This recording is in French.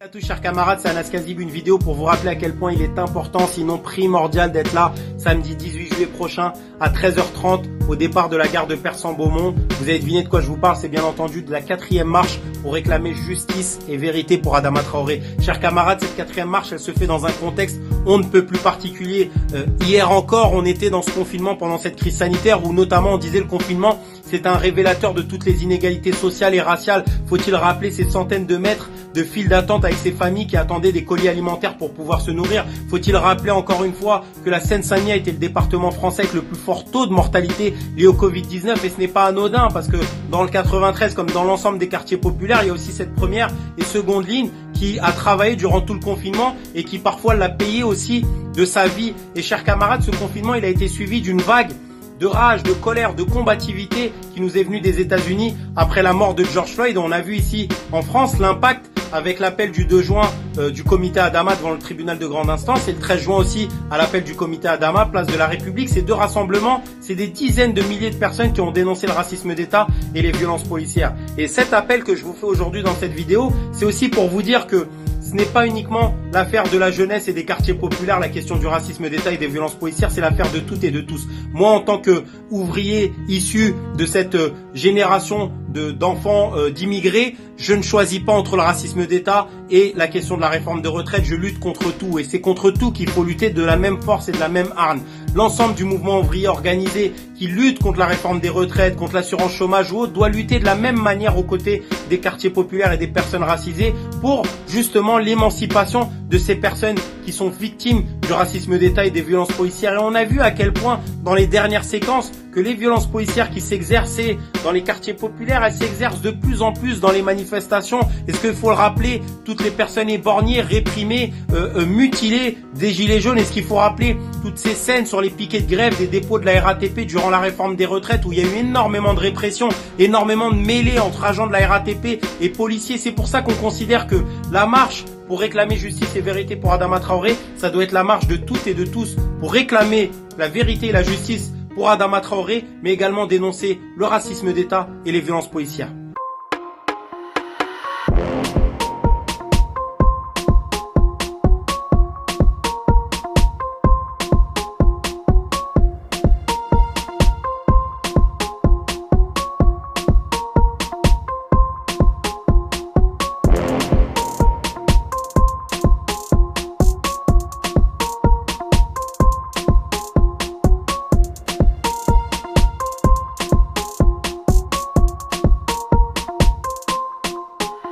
À tous chers camarades, c'est Anas Kazib, une vidéo pour vous rappeler à quel point il est important, sinon primordial, d'être là samedi 18 juillet prochain à 13h30 au départ de la gare de Persan-Beaumont. Vous avez deviné de quoi je vous parle, c'est bien entendu de la 4e marche pour réclamer justice et vérité pour Adama Traoré. Chers camarades, cette 4e marche, elle se fait dans un contexte on ne peut plus particulier. Hier encore, on était dans ce confinement pendant cette crise sanitaire où notamment on disait le confinement, c'est un révélateur de toutes les inégalités sociales et raciales. Faut-il rappeler ces centaines de mètres de files d'attente avec ces familles qui attendaient des colis alimentaires pour pouvoir se nourrir? Faut-il rappeler encore une fois que la Seine-Saint-Denis a été le département français avec le plus fort taux de mortalité lié au Covid-19, et ce n'est pas anodin parce que dans le 93 comme dans l'ensemble des quartiers populaires, il y a aussi cette première et seconde ligne qui a travaillé durant tout le confinement et qui parfois l'a payé aussi de sa vie. Et chers camarades, ce confinement, il a été suivi d'une vague de rage, de colère, de combativité qui nous est venue des États-Unis après la mort de George Floyd. On a vu ici en France l'impact avec l'appel du 2 juin du comité Adama devant le tribunal de grande instance et le 13 juin aussi à l'appel du comité Adama, place de la République. Ces deux rassemblements, c'est des dizaines de milliers de personnes qui ont dénoncé le racisme d'État et les violences policières. Et cet appel que je vous fais aujourd'hui dans cette vidéo, c'est aussi pour vous dire que ce n'est pas uniquement l'affaire de la jeunesse et des quartiers populaires, la question du racisme d'État et des violences policières, c'est l'affaire de toutes et de tous. Moi, en tant qu'ouvrier issu de cette génération d'enfants d'immigrés, je ne choisis pas entre le racisme d'État et la question de la réforme de retraite. Je lutte contre tout et c'est contre tout qu'il faut lutter de la même force et de la même arme. L'ensemble du mouvement ouvrier organisé qui lutte contre la réforme des retraites, contre l'assurance chômage ou autre, doit lutter de la même manière aux côtés des quartiers populaires et des personnes racisées pour justement l'émancipation de ces personnes qui sont victimes du racisme d'État et des violences policières. Et on a vu à quel point dans les dernières séquences que les violences policières qui s'exerçaient dans les quartiers populaires, elles s'exercent de plus en plus dans les manifestations. Est-ce qu'il faut le rappeler, toutes les personnes éborgnées, réprimées, mutilées des gilets jaunes? Est-ce qu'il faut rappeler toutes ces scènes sur les piquets de grève des dépôts de la RATP durant la réforme des retraites où il y a eu énormément de répression, énormément de mêlées entre agents de la RATP et policiers? C'est pour ça qu'on considère que la marche pour réclamer justice et vérité pour Adama Traoré, ça doit être la marche de toutes et de tous pour réclamer la vérité et la justice pour Adama Traoré, mais également dénoncer le racisme d'État et les violences policières.